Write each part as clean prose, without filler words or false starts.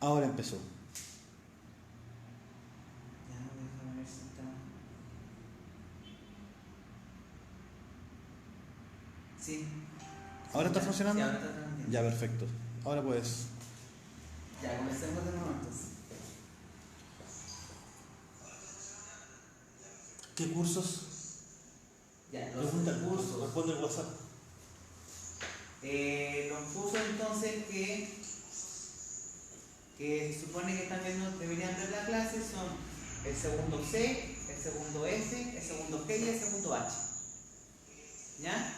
Ahora empezó. Ya, déjame ver si está. Sí. ¿Ahora está Ya, funcionando? Sí, ahora está transmitiendo. Ya, perfecto. Ahora puedes. Ya, comencemos de nuevo entonces. ¿Qué cursos? Ya, Pregunta el curso, responde el WhatsApp. Los cursos entonces que se supone que también deberían ver la clase son el segundo C, el segundo S, el segundo G y el segundo H. ¿Ya?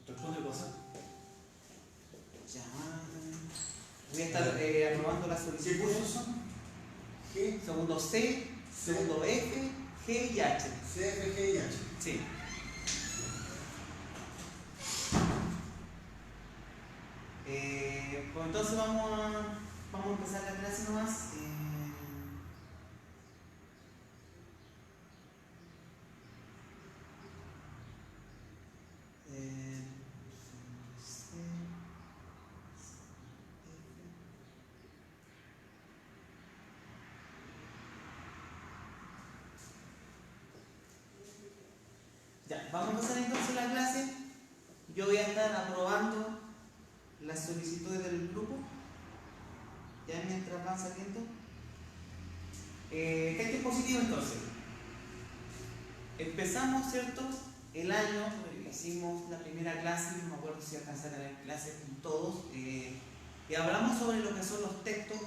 Responde el WhatsApp. Ya. Voy a estar aprobando las ¿Qué solicitudes. cursos son? G, Segundo C, segundo F, G y H. C, F, G y H. Sí. Pues entonces vamos a empezar la clase nomás. Ya, vamos a empezar entonces la clase. Yo voy a estar aprobando las solicitudes del grupo, ya mientras van saliendo. Texto positivo entonces. Empezamos, ¿cierto? El año, hicimos la primera clase, no me acuerdo si alcanzaron a ver clases con todos, y hablamos sobre lo que son los textos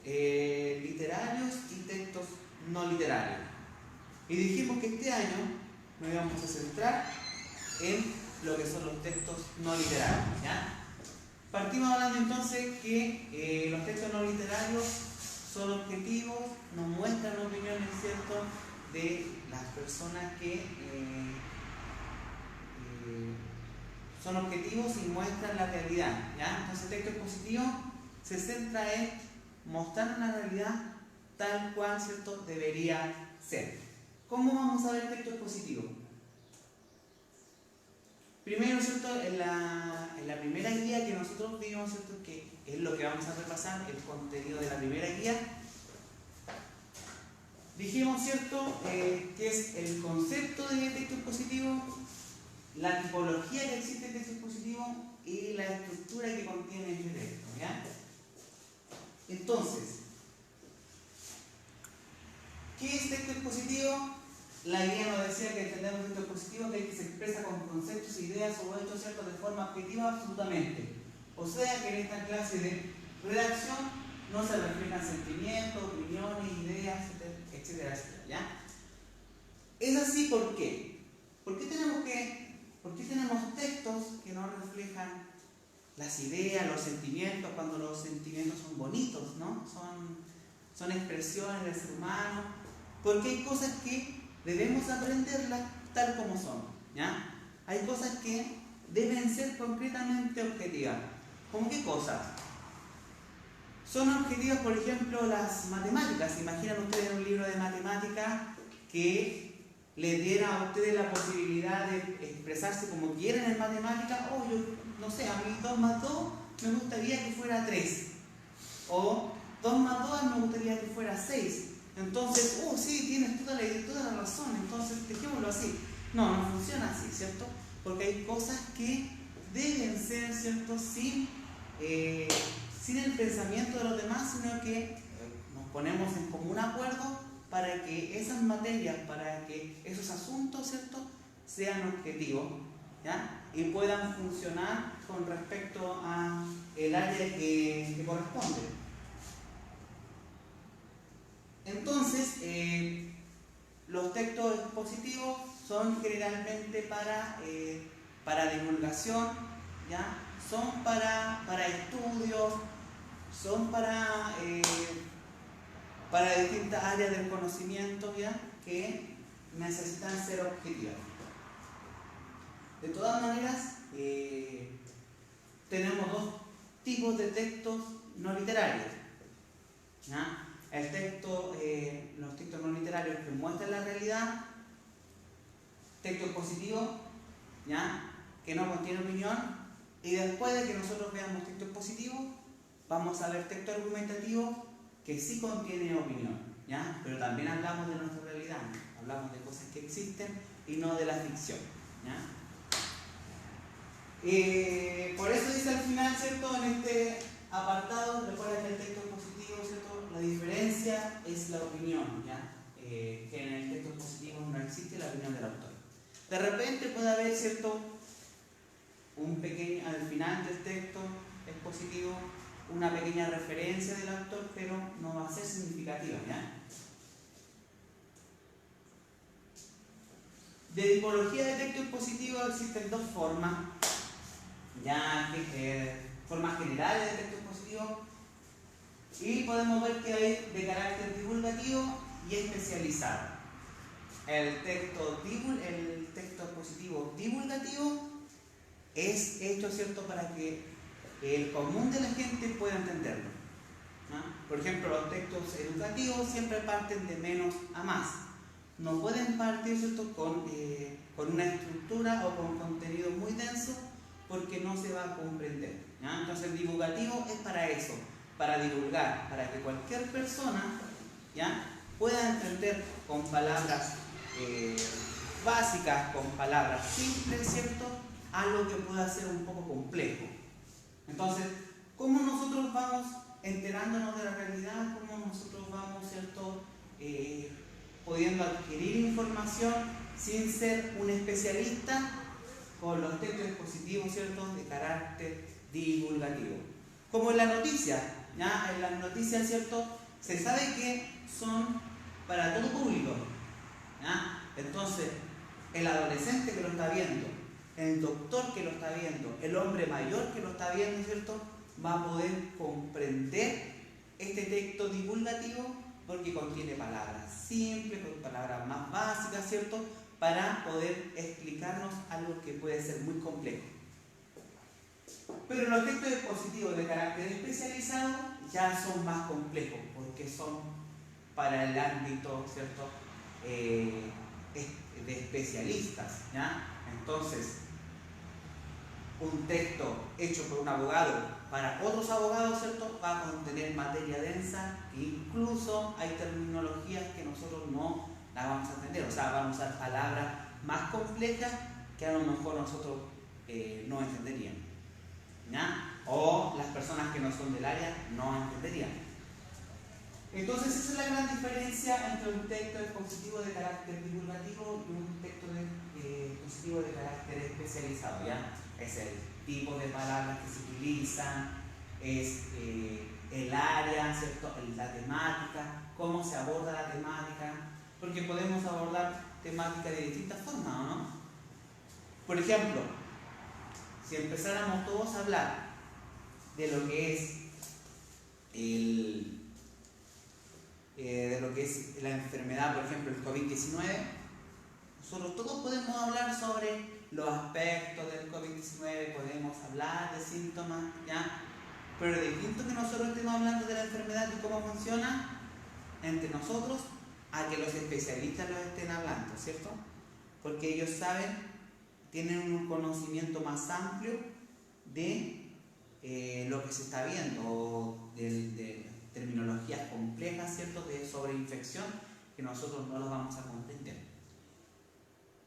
literarios y textos no literarios. Y dijimos que este año nos íbamos a centrar en lo que son los textos no literarios, ¿ya? Partimos hablando entonces que los textos no literarios son objetivos, nos muestran opiniones, ¿cierto?, de las personas que son objetivos y muestran la realidad, ¿ya? Entonces el texto expositivo se centra en mostrar una realidad tal cual, ¿cierto?, debería ser. ¿Cómo vamos a ver el texto expositivo? Primero, ¿cierto?, en la primera guía que nosotros vimos, ¿cierto?, que es lo que vamos a repasar, el contenido de la primera guía, dijimos, ¿cierto?, que es el concepto de texto expositivo, la tipología que existe en texto expositivo y la estructura que contiene este texto, ¿ya? Entonces, ¿qué es texto expositivo? La guía nos decía que entendemos texto expositivo que se expresa con conceptos, ideas o hechos, ¿cierto?, de forma objetiva absolutamente. O sea que en esta clase de redacción no se reflejan sentimientos, opiniones, ideas, etcétera, etcétera, ¿ya? Es así, ¿por qué? ¿Por qué tenemos textos que no reflejan las ideas, los sentimientos, cuando los sentimientos son bonitos, ¿no? Son expresiones del ser humano? Porque hay cosas que debemos aprenderlas tal como son, ¿ya? Hay cosas que deben ser concretamente objetivas. ¿Cómo qué cosas? Son objetivas, por ejemplo, las matemáticas. ¿Imaginan ustedes un libro de matemáticas que le diera a ustedes la posibilidad de expresarse como quieran en matemáticas? Oh, yo no sé, a mí 2 más 2 me gustaría que fuera 3. O 2 más 2 me gustaría que fuera 6. Entonces, sí, tienes toda la razón, entonces dejémoslo así. No funciona así, ¿cierto? Porque hay cosas que deben ser, ¿cierto?, sin el pensamiento de los demás, sino que nos ponemos en común acuerdo para que esas materias, para que esos asuntos, ¿cierto?, sean objetivos, ¿ya?, y puedan funcionar con respecto a el área que corresponde. Entonces, los textos expositivos son generalmente para divulgación, ¿ya? Son para estudios, son para distintas áreas del conocimiento, ¿ya?, que necesitan ser objetivas. De todas maneras, tenemos 2 tipos de textos no literarios, ¿ya? Los textos no literarios que muestran la realidad, texto expositivo, ¿ya?, que no contiene opinión, Y después de que nosotros veamos texto expositivo, vamos a ver texto argumentativo que sí contiene opinión, ¿ya? Pero también hablamos de nuestra realidad, ¿no? Hablamos de cosas que existen y no de la ficción, ¿ya? Por eso dice al final, ¿cierto? En este apartado, recuerda que el texto expositivo, ¿cierto? La diferencia es la opinión, ¿ya? Que en el texto expositivo no existe la opinión del autor. De repente puede haber, ¿cierto? Al final del texto expositivo, una pequeña referencia del autor, pero no va a ser significativa, ¿ya? De tipología de texto expositivo existen dos formas, ya que formas generales de texto expositivo, y podemos ver que hay de carácter divulgativo y especializado. El texto expositivo divulgativo es hecho, ¿cierto?, para que el común de la gente pueda entenderlo, ¿no? Por ejemplo, los textos educativos siempre parten de menos a más. No pueden partir, ¿cierto?, con una estructura o con contenido muy denso, porque no se va a comprender, ¿ya? Entonces el divulgativo es para eso, para divulgar, para que cualquier persona, ¿ya?, pueda entender con palabras básicas, con palabras simples, ¿cierto?, algo que pueda ser un poco complejo. Entonces, ¿cómo nosotros vamos enterándonos de la realidad? ¿Cómo nosotros vamos, ¿cierto?, pudiendo adquirir información sin ser un especialista? Con los textos expositivos, ¿cierto?, de carácter divulgativo. Como en la noticia, ¿ya? En las noticias, ¿cierto?, se sabe que son para todo público, ¿ya? Entonces, el adolescente que lo está viendo, el doctor que lo está viendo, el hombre mayor que lo está viendo, ¿cierto?, va a poder comprender este texto divulgativo porque contiene palabras simples, con palabras más básicas, ¿cierto?, para poder explicarnos algo que puede ser muy complejo. Pero los textos expositivos de carácter especializado ya son más complejos porque son para el ámbito, ¿cierto?, de especialistas, ¿ya? Entonces, un texto hecho por un abogado para otros abogados, ¿cierto?, va a contener materia densa, incluso hay terminologías que nosotros no la vamos a entender, o sea, vamos a usar palabras más complejas que a lo mejor nosotros no entenderíamos, ¿ya? O las personas que no son del área no entenderían. Entonces esa es la gran diferencia entre un texto expositivo de carácter divulgativo y un texto expositivo de carácter especializado, ¿ya? Es el tipo de palabras que se utilizan, es el área, ¿cierto?, la temática, cómo se aborda la temática, porque podemos abordar temática de distintas formas, ¿o no? Por ejemplo, si empezáramos todos a hablar de lo que es la enfermedad, por ejemplo, el COVID-19, nosotros todos podemos hablar sobre los aspectos del COVID-19, podemos hablar de síntomas, ¿ya? Pero es distinto que nosotros estemos hablando de la enfermedad y cómo funciona entre nosotros a que los especialistas los estén hablando, ¿cierto? Porque ellos saben, tienen un conocimiento más amplio de lo que se está viendo, o de terminologías complejas, ¿cierto?, sobre infección, que nosotros no los vamos a comprender.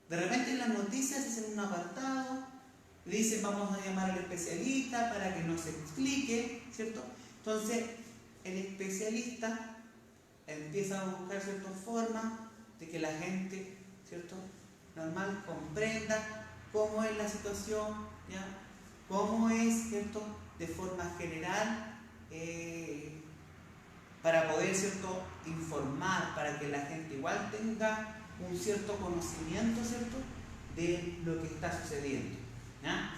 De repente en las noticias hacen un apartado, dicen vamos a llamar al especialista para que nos explique, ¿cierto? Entonces el especialista empieza a buscar ciertas formas de que la gente, ¿cierto?, normal comprenda cómo es la situación, ¿ya?, cómo es, ¿cierto?, de forma general, para poder, ¿cierto?, informar, para que la gente igual tenga un cierto conocimiento, ¿cierto?, de lo que está sucediendo, ¿ya?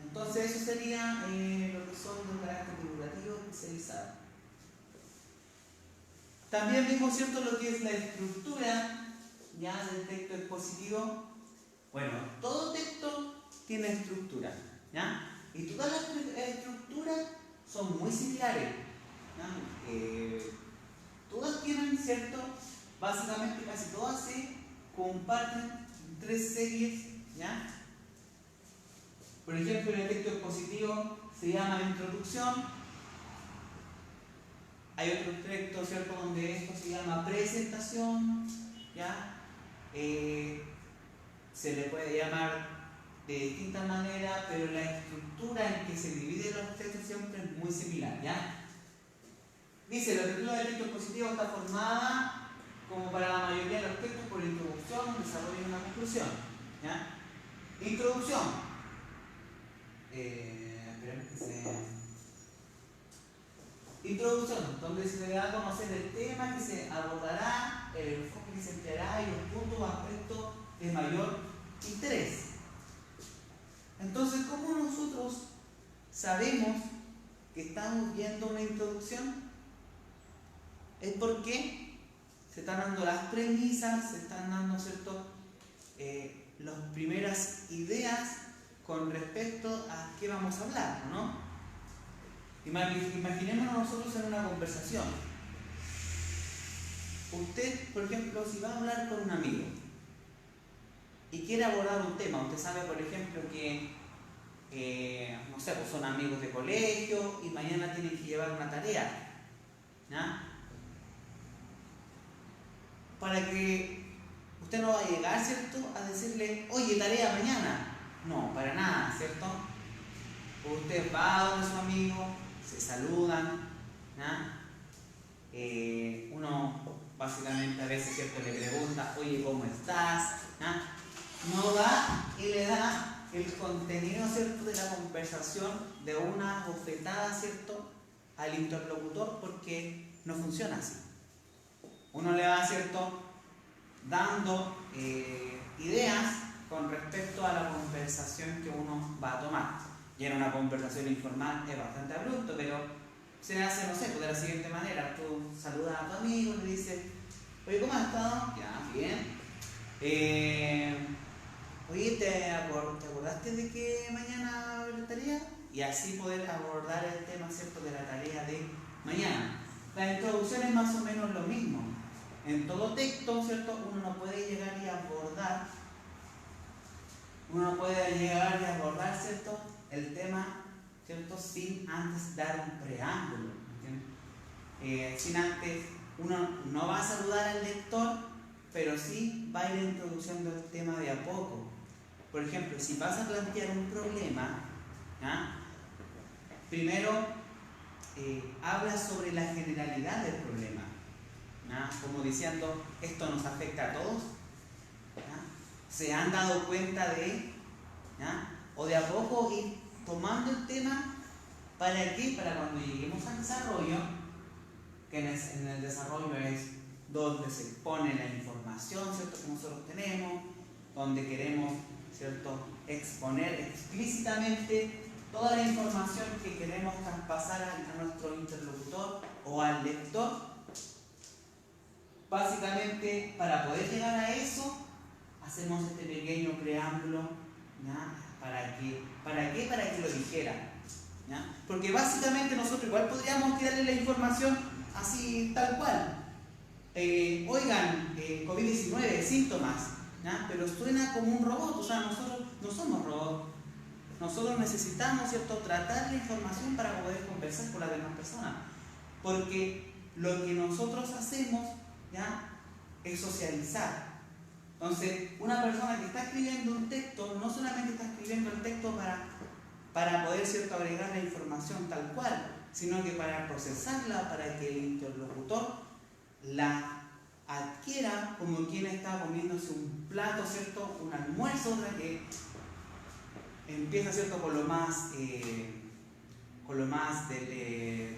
Entonces eso sería lo que son los carácter divulgativo especializado. También vimos, ¿cierto?, lo que es la estructura, ya, del texto expositivo. Bueno, todo texto tiene estructura, ¿ya? Y todas las estructuras son muy similares, ¿ya? Todas tienen, ¿cierto?, básicamente casi todas se comparten 3 series, ¿ya?, Por ejemplo, en el texto expositivo se llama introducción. Hay otro texto, ¿cierto?, donde esto se llama presentación, ¿ya? Se le puede llamar de distintas maneras, pero la estructura en que se dividen los textos siempre es muy similar, ¿ya? Dice, la estructura del texto expositivo está formada, como para la mayoría de los textos, por introducción, un desarrollo y una conclusión, ¿ya? Introducción. Esperemos que se... Introducción, donde se le da a conocer el tema que se abordará, el enfoque que se empleará y los puntos o aspectos de mayor interés. Entonces, ¿cómo nosotros sabemos que estamos viendo una introducción? Es porque se están dando las premisas, se están dando, ¿cierto?, las primeras ideas con respecto a qué vamos a hablar, ¿no? Imaginémonos nosotros en una conversación. Usted, por ejemplo, si va a hablar con un amigo y quiere abordar un tema, usted sabe, por ejemplo, que no sé, pues son amigos de colegio y mañana tienen que llevar una tarea, ¿ya? Para que usted no va a llegar, ¿cierto?, a decirle, oye, tarea mañana. No, para nada, ¿cierto? Usted va a donde su amigo, se saludan, ¿ya? Uno básicamente a veces, ¿cierto?, le pregunta, oye, ¿cómo estás? ¿Ya? No da y le da el contenido, ¿cierto?, de la conversación de una bofetada, ¿cierto?, al interlocutor, porque no funciona así. Uno le va, ¿cierto?, dando ideas con respecto a la conversación que uno va a tomar. Y en una conversación informal es bastante abrupto, pero se hace, no sé, pues de la siguiente manera. Tú saludas a tu amigo, le dices, oye, ¿cómo has estado? Ya, bien. Oye, ¿te acordaste de que mañana va a haber tarea? Y así poder abordar el tema, ¿cierto?, de la tarea de mañana. La introducción es más o menos lo mismo. En todo texto, ¿cierto?, uno no puede llegar y abordar, ¿cierto?, el tema, ¿cierto?, sin antes dar un preámbulo, sin antes, uno no va a saludar al lector, pero sí va a ir introduciendo el tema de a poco. Por ejemplo, si vas a plantear un problema, ¿ya?, primero habla sobre la generalidad del problema, ¿ya?, como diciendo, esto nos afecta a todos, ¿ya?, se han dado cuenta de, ¿ya?, o de a poco ir tomando el tema. ¿Para qué? Para cuando lleguemos al desarrollo, que en el desarrollo es donde se expone la información, ¿cierto?, que nosotros tenemos, donde queremos, ¿cierto?, exponer explícitamente toda la información que queremos traspasar a nuestro interlocutor o al lector. Básicamente, para poder llegar a eso, hacemos este pequeño preámbulo, ¿ya? ¿Para qué? Para que lo dijera, ¿ya? Porque básicamente nosotros igual podríamos tirarle la información así tal cual. Oigan, COVID-19, síntomas, ¿ya? Pero suena como un robot. O sea, nosotros no somos robots. Nosotros necesitamos, ¿cierto?, tratar la información para poder conversar con las demás personas. Porque lo que nosotros hacemos, ¿ya?, es socializar. Entonces, una persona que está escribiendo un texto no solamente está escribiendo el texto para poder, ¿cierto?, agregar la información tal cual, sino que para procesarla, para que el interlocutor la adquiera como quien está comiéndose un plato, ¿cierto?, un almuerzo, otra que empieza, ¿cierto?, con lo más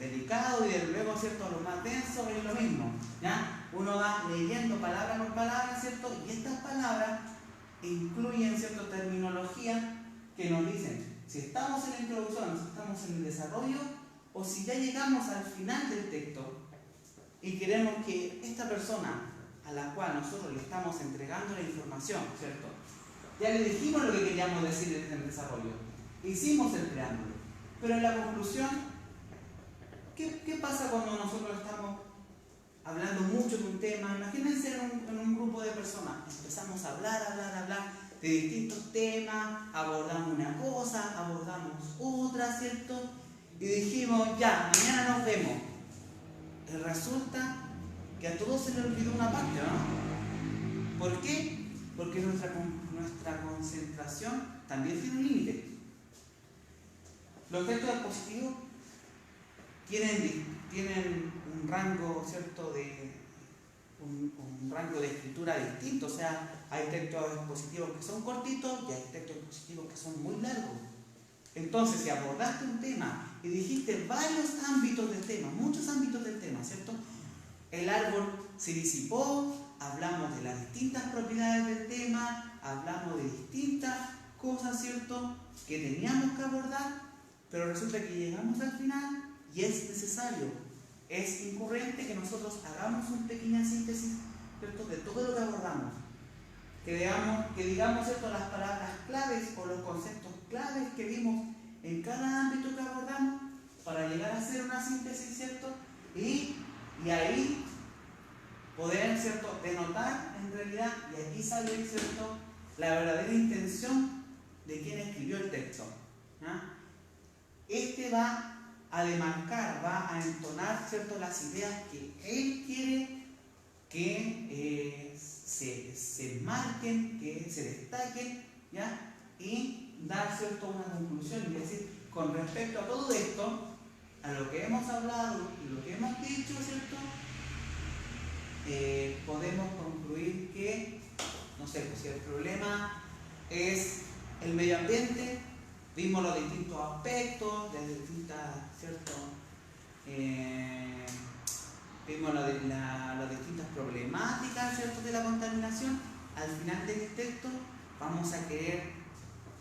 delicado y luego, ¿cierto?, lo más denso, es lo mismo, ¿ya? Uno va leyendo palabra por palabra, ¿cierto?, y estas palabras incluyen, ¿cierto?, terminología que nos dicen si estamos en la introducción, si estamos en el desarrollo, o si ya llegamos al final del texto y queremos que esta persona a la cual nosotros le estamos entregando la información, ¿cierto?, ya le dijimos lo que queríamos decir en el desarrollo, hicimos el preámbulo, pero en la conclusión, ¿qué pasa cuando nosotros estamos hablando mucho de un tema? Imagínense en un grupo de personas, empezamos a hablar, de distintos temas, abordamos una cosa, abordamos otra, ¿cierto? Y dijimos, ya, mañana nos vemos. Y resulta que a todos se les olvidó una parte, ¿no? ¿Por qué? Porque nuestra concentración también tiene un límite. Los textos expositivos tienen un rango, ¿cierto?, un rango de escritura distinto. O sea, hay textos expositivos que son cortitos y hay textos expositivos que son muy largos. Entonces, si abordaste un tema y dijiste varios ámbitos del tema, muchos ámbitos del tema, ¿cierto? El árbol se disipó, hablamos de las distintas propiedades del tema, hablamos de distintas cosas, ¿cierto?, que teníamos que abordar, pero resulta que llegamos al final y es necesario, es incurrente que nosotros hagamos una pequeña síntesis, ¿cierto?, de todo lo que abordamos. Que digamos, ¿cierto?, las palabras claves o los conceptos claves que vimos en cada ámbito que abordamos para llegar a hacer una síntesis, ¿cierto? Y ahí poder, ¿cierto?, denotar en realidad, y aquí sale, ¿cierto?, la verdadera intención de quien escribió el texto. Este va a demarcar, va a entonar, ¿cierto?, las ideas que él quiere que se marquen, que se destaquen, ¿ya? Y dar, ¿cierto?, una conclusión, y decir, con respecto a todo esto, a lo que hemos hablado y lo que hemos dicho, ¿cierto?, podemos concluir que, no sé, pues si el problema es el medio ambiente, vimos los distintos aspectos, de distintas, ¿cierto?, vimos las distintas problemáticas, ¿cierto?, de la contaminación. Al final del texto vamos a querer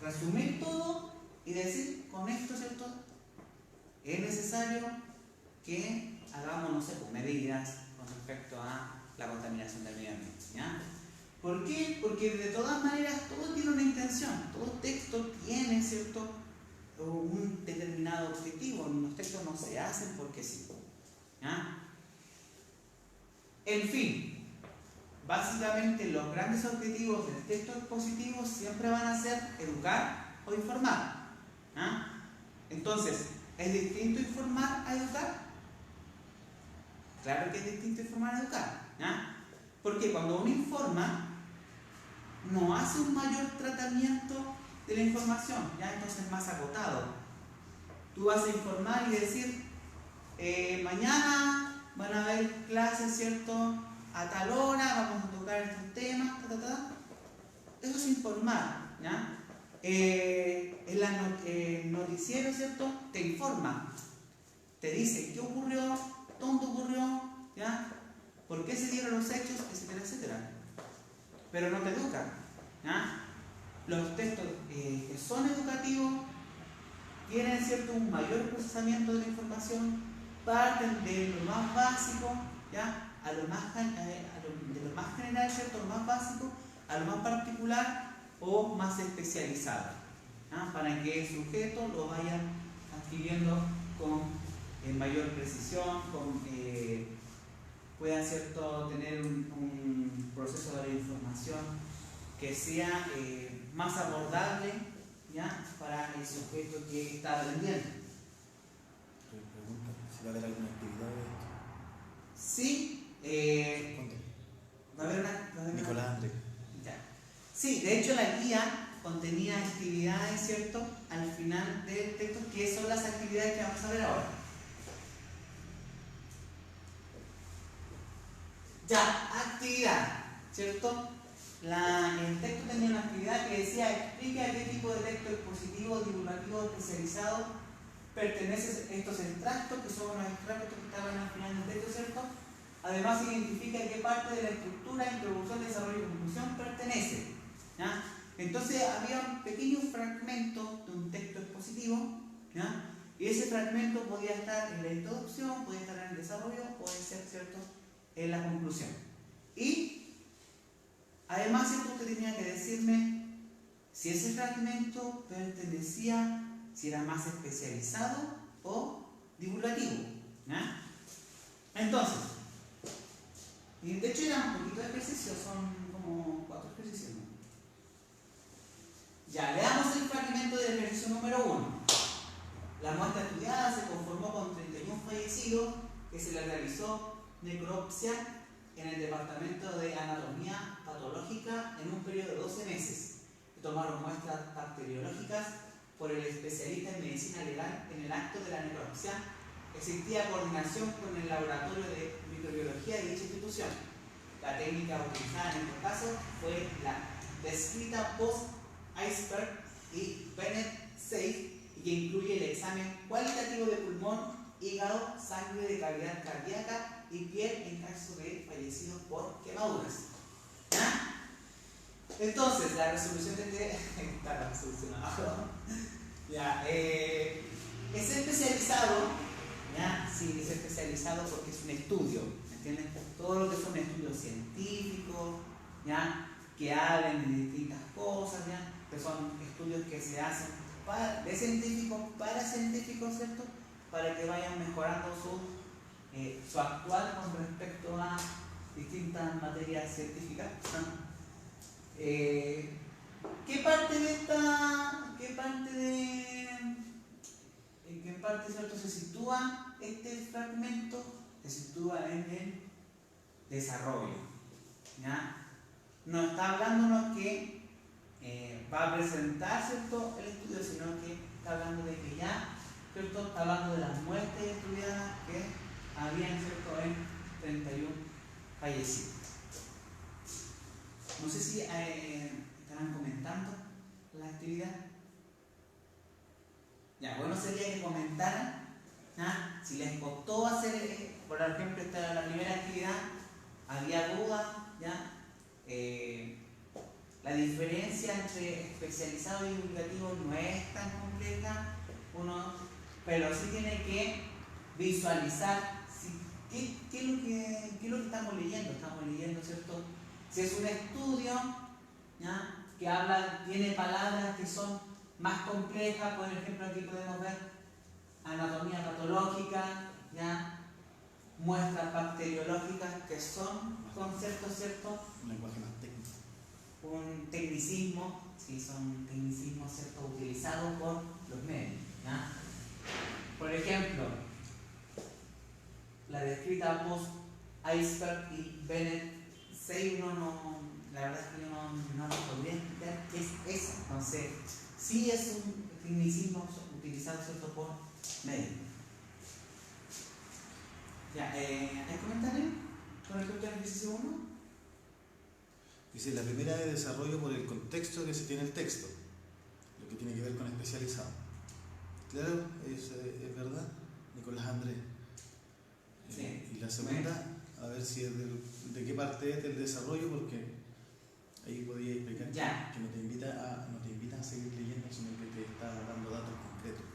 resumir todo y decir, con esto, ¿cierto?, es necesario que hagamos, no sé, pues, medidas con respecto a la contaminación del medio ambiente, ¿ya? ¿Por qué? Porque de todas maneras todo tiene una intención, todo texto tiene, ¿cierto?, un determinado objetivo. Los textos no se hacen porque sí, ¿ya? En fin, básicamente los grandes objetivos del texto expositivo siempre van a ser educar o informar, ¿ya? Entonces, ¿es distinto informar a educar? Claro que es distinto informar a educar, ¿ya? Porque cuando uno informa, no hace un mayor tratamiento de la información, ¿ya? Entonces es más acotado. Tú vas a informar y decir, mañana van a haber clases, ¿cierto?, a tal hora, vamos a tocar estos temas, Eso es informar, ¿ya? El noticiero, ¿cierto?, te informa, te dice qué ocurrió, dónde ocurrió, ¿ya?, por qué se dieron los hechos, etcétera, etcétera. Pero no te educa, ¿ya? Los textos que son educativos tienen, ¿cierto?, un mayor procesamiento de la información, parten de lo más básico, ¿ya?, de lo más general, ¿cierto?, lo más básico, a lo más particular o más especializado, ¿ya?, para que el sujeto lo vaya adquiriendo con mayor precisión, pueda, ¿cierto?, tener un proceso de la información que sea más abordable, ¿ya?, para el sujeto que está aprendiendo. Pregunta si va a haber alguna actividad de esto. Sí, va a haber una Nicolás Andrés. Ya. Sí, de hecho la guía contenía actividades, ¿cierto?, al final del texto, que son las actividades que vamos a ver ahora. Ya, actividad, ¿cierto? El texto tenía una actividad que decía, explique a qué tipo de texto expositivo, divulgativo, especializado pertenecen estos extractos, que son los extractos que estaban al final del texto, ¿cierto? Además, identifica a qué parte de la estructura, introducción, desarrollo y conclusión pertenece, ¿ya? Entonces, había un pequeño fragmento de un texto expositivo, ¿ya?, y ese fragmento podía estar en la introducción, podía estar en el desarrollo, puede ser, ¿cierto?, en la conclusión. Y además, ¿cierto?, usted tenía que decirme si ese fragmento pertenecía, si era más especializado o divulgativo, ¿ya? Entonces, y de hecho era un poquito de ejercicio, son como 4 ejercicios, ¿no? Ya, leamos el fragmento del ejercicio número 1. La muestra estudiada se conformó con 31 fallecidos que se les realizó necropsia en el departamento de anatomía patológica en un periodo de 12 meses. Se tomaron muestras bacteriológicas por el especialista en medicina legal en el acto de la necropsia. Existía coordinación con el laboratorio de microbiología de dicha institución. La técnica utilizada en este caso fue la descrita post-Iceberg y Bennett 6, y que incluye el examen cualitativo de pulmón, hígado, sangre de cavidad cardíaca y piel en caso de fallecidos por quemaduras. ¿Ya? Entonces, la resolución de este está resolucionado. Ya, es especializado, ¿ya? Sí, es especializado porque es un estudio, ¿entienden? Todo lo que son estudios científicos, ¿ya? Que hablen de distintas cosas, ¿ya? Que son estudios que se hacen de científicos para científicos, ¿cierto? Para que vayan mejorando su actual con respecto a distintas materias científicas, ¿no? ¿Qué parte ¿cierto? Se sitúa este fragmento? Se sitúa en el desarrollo, ¿ya? No está hablándonos que va a presentar, ¿cierto? El estudio, sino que está hablando de que ya, ¿cierto? Está hablando de las muestras estudiadas que habían, ¿cierto? En 31 fallecidos. No sé si estarán comentando la actividad. Ya, bueno sería que comentaran, ¿ah? Si les costó hacer, por ejemplo, esta la primera actividad, había dudas, ¿ya? La diferencia entre especializado y divulgativo no es tan compleja, pero sí tiene que visualizar qué es lo que estamos leyendo. Estamos leyendo, ¿cierto? Si es un estudio, ¿ya? Que tiene palabras que son más complejas, por ejemplo, aquí podemos ver anatomía patológica, ¿ya? Muestras bacteriológicas, que son conceptos, ¿cierto? Un lenguaje más técnico. Un tecnicismo, sí, son tecnicismos, ¿cierto? Utilizados por los medios, ¿ya? Por ejemplo, la descrita post-Iceberg y Bennett 6, la verdad es que yo no podría explicar qué es eso. Entonces, sí es un tecnicismo utilizado, ¿cierto? Por medios. Ya, ¿hay comentarios con respecto al ejercicio 1? Dice, la primera de desarrollo por el contexto que se tiene el texto, lo que tiene que ver con especializado. Claro, es verdad, Nicolás Andrés. Sí. Y la segunda, a ver si es de qué parte es del desarrollo, porque ahí podía explicar ya. Que no te invita a seguir leyendo, sino que te está dando datos concretos.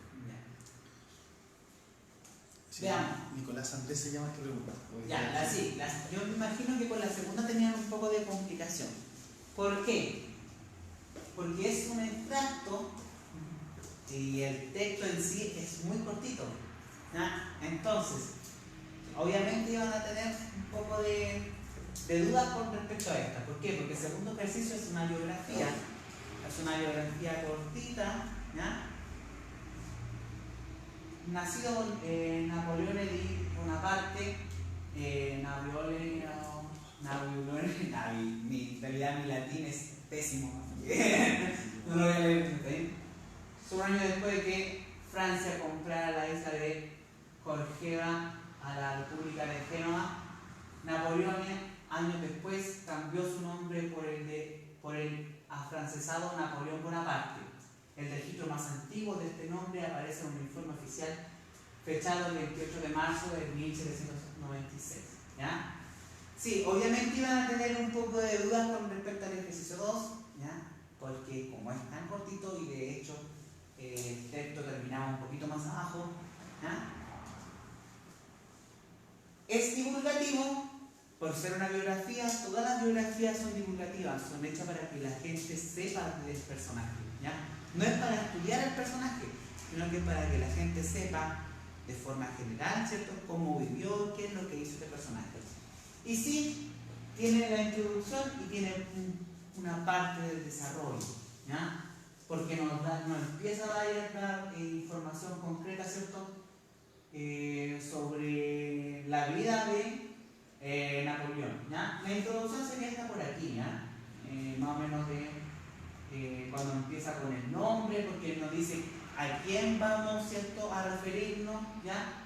Sí, veamos. Nicolás Andrés se llama esta pregunta. Yo me imagino que con la segunda tenían un poco de complicación. ¿Por qué? Porque es un extracto y el texto en sí es muy cortito, ¿ya? Entonces, obviamente iban a tener un poco de dudas con respecto a esta. ¿Por qué? Porque el segundo ejercicio es una biografía cortita, ¿ya? Nacido Napoleón Bonaparte, en realidad mi latín es pésimo, no lo voy a leer. Un año después de que Francia comprara la isla de Corgeva a la República de Génova, Napoleón, años después, cambió su nombre por el afrancesado Napoleón Bonaparte. El registro más antiguo de este nombre aparece en un informe oficial fechado el 28 de marzo de 1796. ¿Ya? Sí, obviamente iban a tener un poco de dudas con respecto al ejercicio 2, ¿ya? Porque como es tan cortito y de hecho el texto terminaba un poquito más abajo, ¿ya? Es divulgativo por ser una biografía. Todas las biografías son divulgativas, son hechas para que la gente sepa del personaje, ¿ya? No es para estudiar el personaje, sino que para que la gente sepa de forma general, ¿cierto?, cómo vivió, qué es lo que hizo este personaje. Y sí, tiene la introducción y tiene una parte del desarrollo, ¿ya? porque nos empieza a dar información concreta, ¿cierto? Sobre la vida de Napoleón, ¿ya? La introducción sería esta por aquí, ¿ya? Más o menos cuando empieza con el nombre, porque nos dice a quién vamos, ¿cierto?, a referirnos, ¿ya?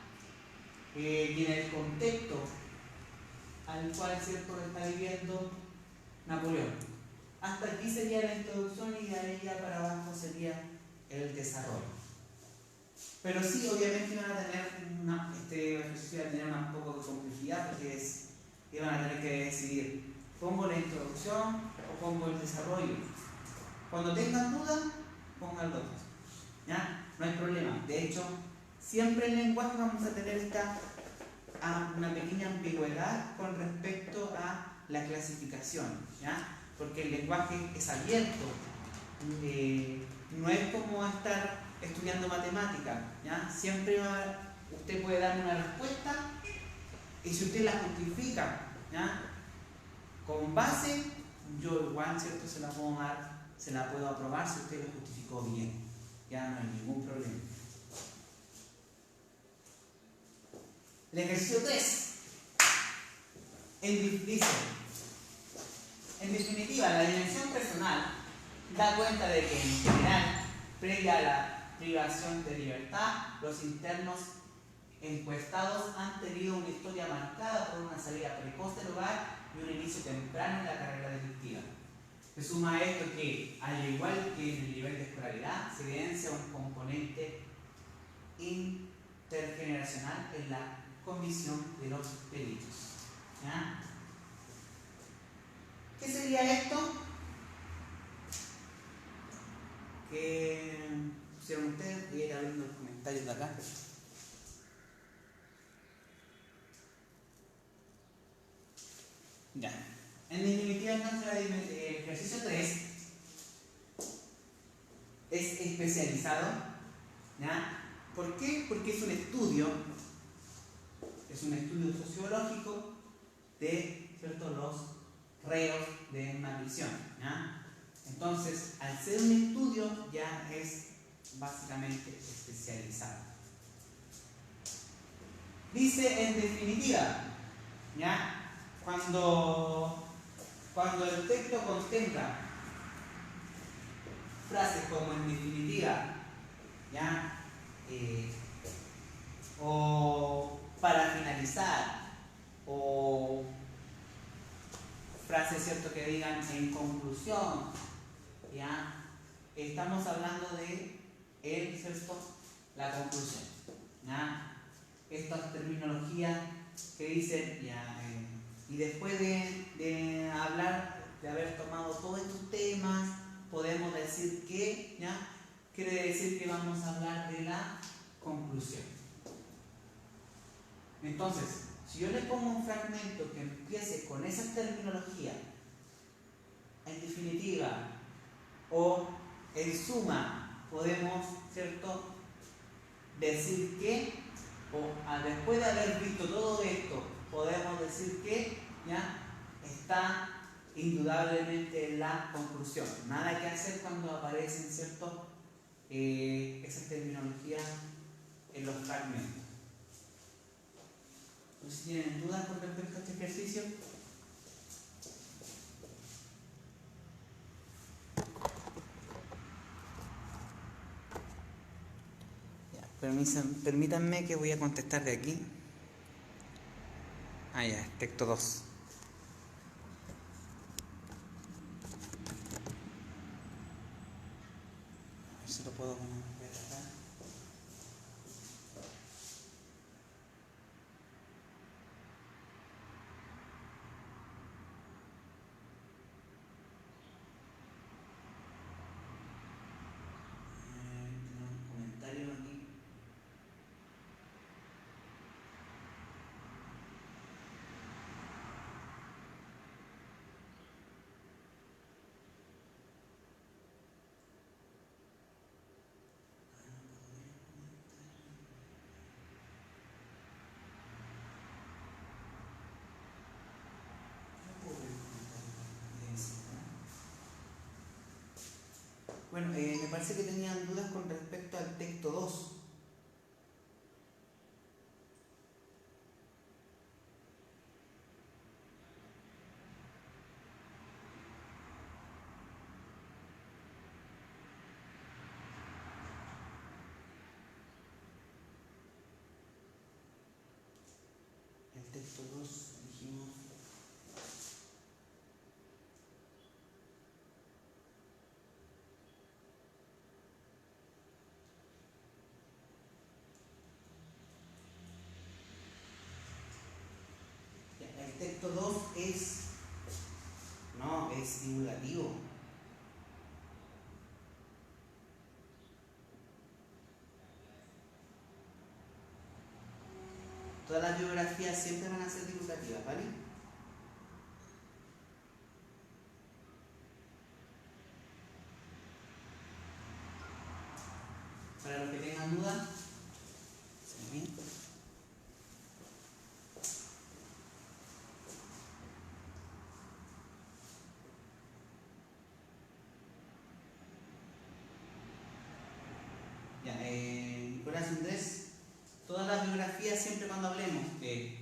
Y en el contexto al cual, ¿cierto?, está viviendo Napoleón. Hasta aquí sería la introducción y de ahí ya para abajo sería el desarrollo. Pero sí, obviamente van a tener este ejercicio va a tener un poco de complejidad porque van a tener que decidir, ¿pongo la introducción o pongo el desarrollo? Cuando tengan dudas, pongan los dos, ¿ya? No hay problema. De hecho, siempre en el lenguaje vamos a tener una pequeña ambigüedad con respecto a la clasificación, ¿ya? Porque el lenguaje es abierto, no es como estar estudiando matemática, ¿ya? Siempre usted puede dar una respuesta y si usted la justifica, ¿ya?, con base, yo igual, ¿cierto?, se la puedo aprobar si usted lo justificó bien, ya no hay ningún problema. El ejercicio 3 dice: en definitiva, la dimensión personal da cuenta de que, en general, previa a la privación de libertad, los internos encuestados han tenido una historia marcada por una salida precoz del hogar y un inicio temprano en la carrera delictiva. Se suma a esto que, al igual que en el nivel de escolaridad, se evidencia un componente intergeneracional en la comisión de los delitos, ¿ya? ¿Qué sería esto? ¿Qué pusieron ustedes? Voy a ir abriendo los comentarios de acá. Ya. En definitiva, entonces, el ejercicio 3 es especializado, ¿ya? ¿Por qué? Porque es un estudio sociológico de, ¿cierto?, los reos de maldición, ¿ya? Entonces, al ser un estudio, ya es básicamente especializado. Dice, en definitiva, ¿ya?, cuando el texto contenga frases como en definitiva, ¿ya?, o para finalizar, o frases, ¿cierto?, que digan en conclusión, ¿ya?, estamos hablando de ¿cierto?, la conclusión, ¿ya? Estas terminologías que dicen, ¿ya?, y después de hablar, de haber tomado todos estos temas, podemos decir que, ¿ya?, quiere decir que vamos a hablar de la conclusión. Entonces, si yo le pongo un fragmento que empiece con esa terminología, en definitiva, o en suma, podemos, ¿cierto?, decir que, o después de haber visto todo esto, podemos decir que, ¿ya?, está indudablemente en la conclusión. Nada que hacer cuando aparecen, ¿cierto?, esas terminologías en los fragmentos. No sé si tienen dudas con respecto a este ejercicio. Permítanme que voy a contestar de aquí. Ya, texto 2. A ver si lo puedo ver acá. Tengo un comentario aquí. Bueno, me parece que tenían dudas con respecto al texto 2. El texto 2 dijimos... El texto 2 es divulgativo. Todas las biografías siempre van a ser divulgativas, ¿vale? Para los que tengan dudas, ¿sí? Ya, Nicolás Andrés, todas las biografías, siempre cuando hablemos de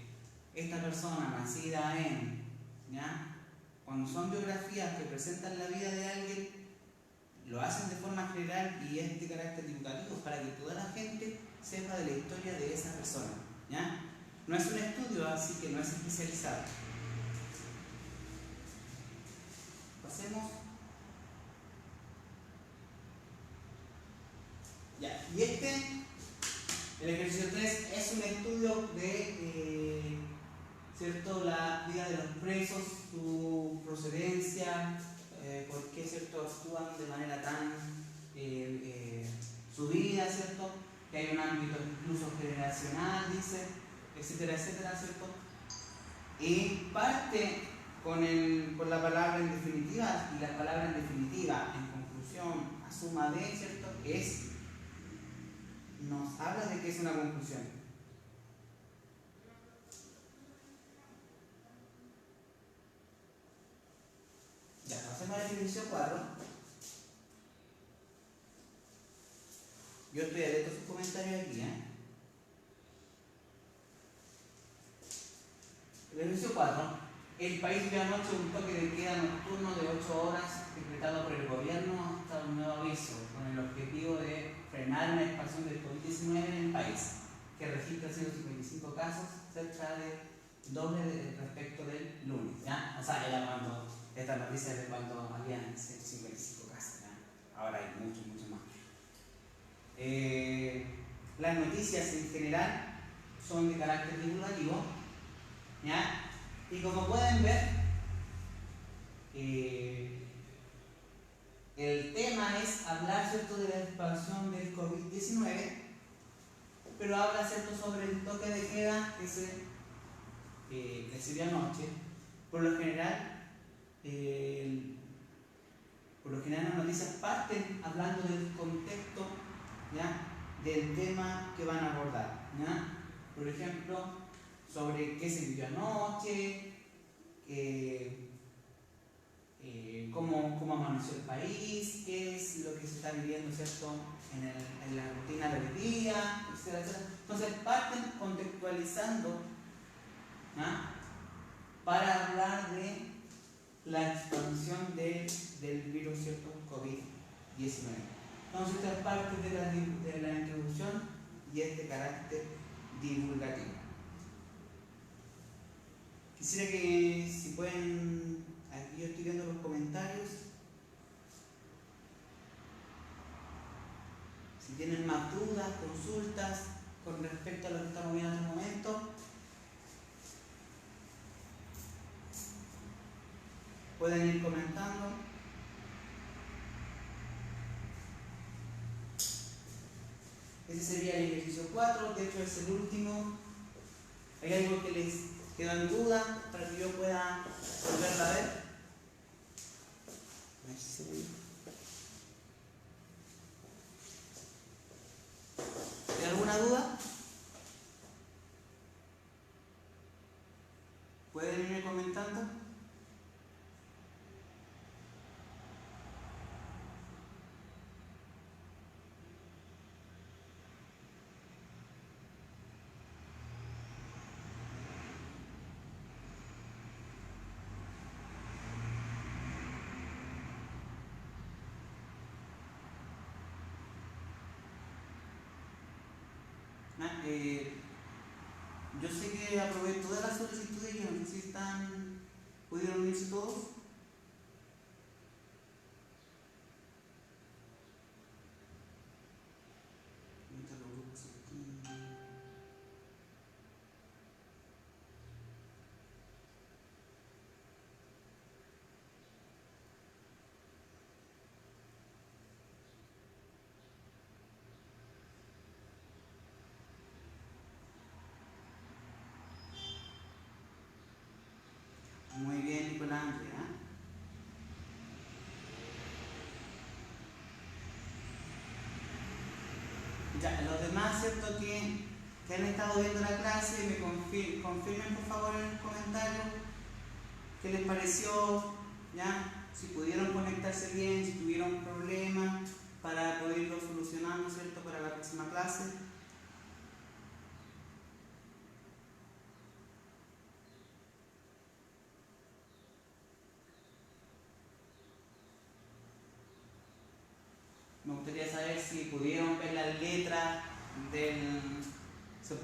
esta persona nacida en, ¿ya? Cuando son biografías que presentan la vida de alguien, lo hacen de forma general y es de carácter divulgativo para que toda la gente sepa de la historia de esa persona, ¿ya? No es un estudio, así que no es especializado. Pasemos. Ya, y el ejercicio 3 es un estudio de ¿cierto? La vida de los presos, su procedencia, por qué, ¿cierto? Actúan de manera tan su vida, ¿cierto? Que hay un ámbito incluso generacional, dice, etcétera, etcétera, ¿cierto? Y parte con la palabra en definitiva, y la palabra en definitiva, en conclusión, a suma de, ¿cierto? Nos habla de que es una conclusión. Ya, pasemos al ejercicio 4. Yo estoy atento a sus comentarios aquí, ¿eh? El ejercicio 4. El país dio anoche un toque de queda nocturno de 8 horas decretado por el gobierno hasta un nuevo aviso, con el objetivo de frenar una expansión del COVID-19 en el país, que registra 155 casos, cerca de doble respecto del lunes, ¿ya? O sea, era cuando, esta noticia es de cuando habían 155 casos, ¿ya? Ahora hay mucho más. Las noticias en general son de carácter divulgativo, ¿ya? Y como pueden ver, el tema es hablar, ¿cierto?, de la expansión del COVID-19, pero habla, ¿cierto?, sobre el toque de queda que se dio anoche. Por lo general las noticias parten hablando del contexto, ¿ya?, del tema que van a abordar, ¿ya? Por ejemplo, sobre qué se vivió anoche, cómo amaneció el país, qué es lo que se está viviendo, ¿cierto?, en la rutina del día, etcétera, etcétera. Entonces parten contextualizando, ¿ya?, para hablar de la expansión del virus, ¿cierto?, COVID-19. Entonces esta es parte de la introducción y es de carácter divulgativo. Quisiera que, si pueden, aquí yo estoy viendo los comentarios, si tienen más dudas, consultas con respecto a lo que estamos viendo en este momento, pueden ir comentando. Ese sería el ejercicio 4, de hecho es el último. ¿Hay algo que les queda en duda para que yo pueda volverla a ver? ¿Hay alguna duda? ¿Pueden irme comentando? ¿ya? Yo sé que aprobé todas las solicitudes, yo no sé si pudieron unirse todos. Muy bien, Nicolás Andrea. Ya, los demás, ¿cierto? Que han estado viendo la clase, me confirmen por favor en los comentarios qué les pareció, ¿ya? Si pudieron conectarse bien, si tuvieron problemas para poder irlo solucionando, ¿cierto? Para la próxima clase. Me gustaría saber si pudieron ver las letras si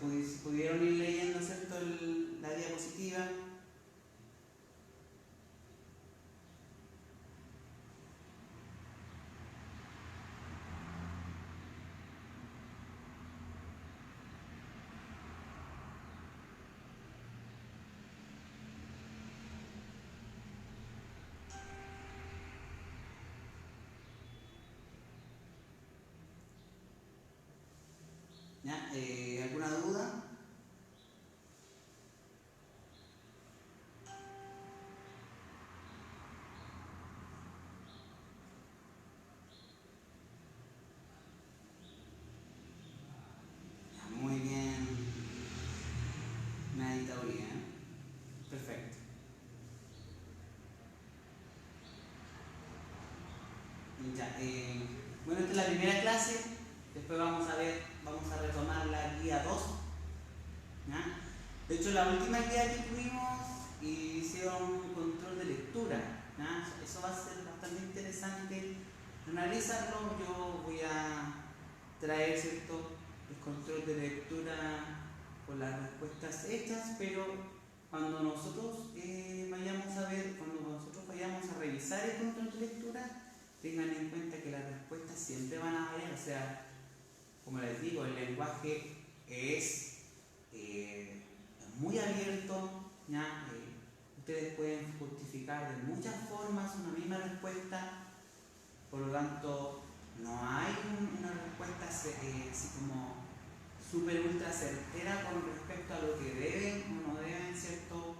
pudieron ir leyendo, ¿cierto? La diapositiva. ¿Ya? ¿Alguna duda? Ya, muy bien. Nadie teoría. Perfecto. Ya, bueno, esta es la primera clase. Después vamos a retomar la guía 2. ¿Ya? De hecho, la última guía que tuvimos hicieron un control de lectura. ¿Ya? Eso va a ser bastante interesante analizarlo. Yo voy a traer, ¿cierto?, el control de lectura con las respuestas hechas, pero cuando nosotros vayamos a revisar el control de lectura, tengan en cuenta que las respuestas siempre van a variar. O sea, como les digo, el lenguaje es muy abierto, ¿ya? Ustedes pueden justificar de muchas formas una misma respuesta, por lo tanto no hay una respuesta así como súper ultra certera con respecto a lo que deben o no deben, ¿cierto?,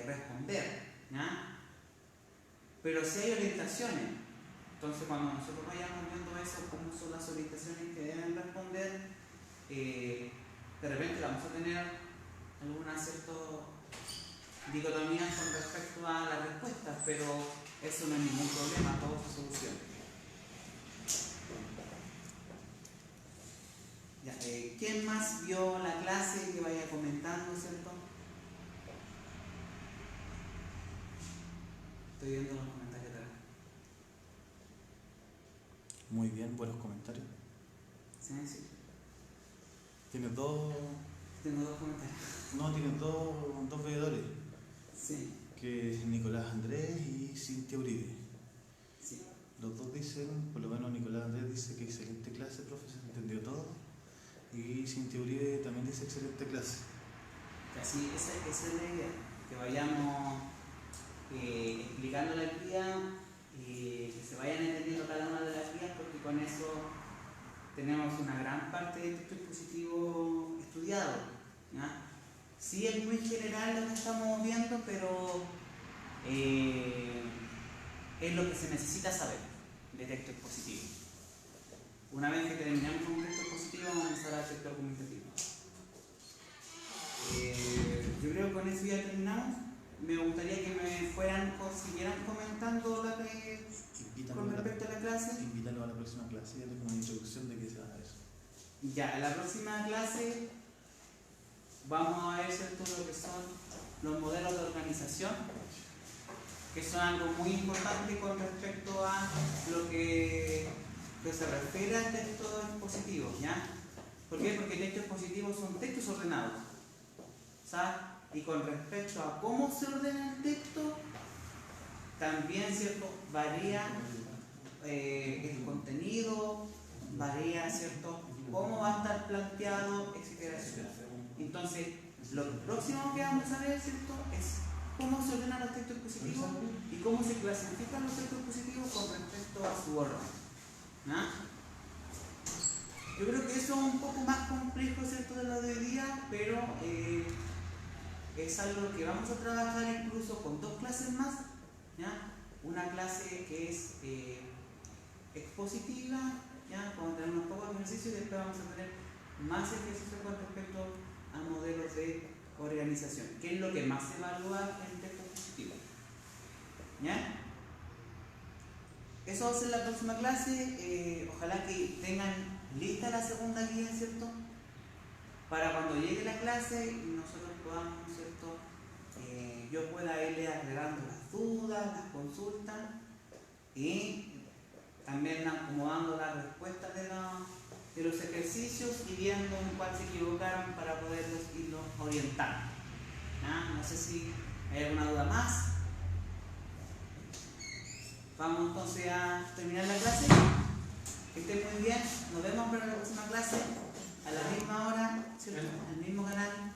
responder, ¿ya? Pero sí hay orientaciones. Entonces, cuando nosotros vayamos viendo eso, cómo son las orientaciones que deben responder, de repente vamos a tener algunas ciertas dicotomías con respecto a las respuestas, pero eso no es ningún problema, todo se soluciona. Ya, ¿quién más vio la clase que vaya comentando, cierto? Estoy viendo los comentarios atrás. Muy bien, buenos comentarios. Sí, sí. ¿Tienes dos? Tengo dos comentarios. No, tienes dos veedores. Sí. Que es Nicolás Andrés y Cintia Uribe. Sí. Los dos dicen, por lo menos Nicolás Andrés dice que excelente clase, profe, se entendió todo. Y Cintia Uribe también dice excelente clase. Así, esa es la idea, que vayamos explicando la guía y que se vayan entendiendo cada una de las guías, porque con eso tenemos una gran parte del texto expositivo estudiado, ¿ya? Sí, es muy general lo que estamos viendo, pero es lo que se necesita saber de texto expositivo. Una vez que terminamos con un texto expositivo, vamos a empezar al texto argumentativo. Yo creo que con eso ya terminamos. Me gustaría que siguieran comentando con respecto a la clase. Invítalo a la próxima clase, ya tengo una introducción de qué se va a eso. Ya, en la próxima clase vamos a ver, ¿cierto?, lo que son los modelos de organización, que son algo muy importante con respecto a lo que se refiere al texto expositivo, ¿ya? ¿Por qué? Porque textos expositivos son textos ordenados. ¿Sabes? Y con respecto a cómo se ordena el texto, también, ¿cierto?, varía el contenido, varía, ¿cierto?, cómo va a estar planteado, etcétera, etcétera. Entonces, lo próximo que vamos a ver, ¿cierto?, es cómo se ordenan los textos expositivos y cómo se clasifican los textos expositivos con respecto a su orden. ¿No? Yo creo que eso es un poco más complejo, ¿cierto?, de lo de hoy día, pero es algo que vamos a trabajar incluso con 2 clases más. ¿Ya? Una clase que es expositiva, ¿ya?, vamos a tener unos pocos ejercicios y después vamos a tener más ejercicios con respecto a modelos de organización, que es lo que más se evalúa en texto expositivo. ¿Ya? Eso va a ser la próxima clase. Ojalá que tengan lista la segunda guía, ¿cierto?, para cuando llegue la clase y nosotros podamos, ¿cierto?, yo pueda irle agregando las dudas, las consultas y también acomodando las respuestas de los ejercicios y viendo en cuál se equivocaron para poderlos irlos orientando. ¿Ah? No sé si hay alguna duda más. Vamos entonces a terminar la clase. Que estén muy bien. Nos vemos para la próxima clase a la misma hora, ¿cierto?, en el mismo canal.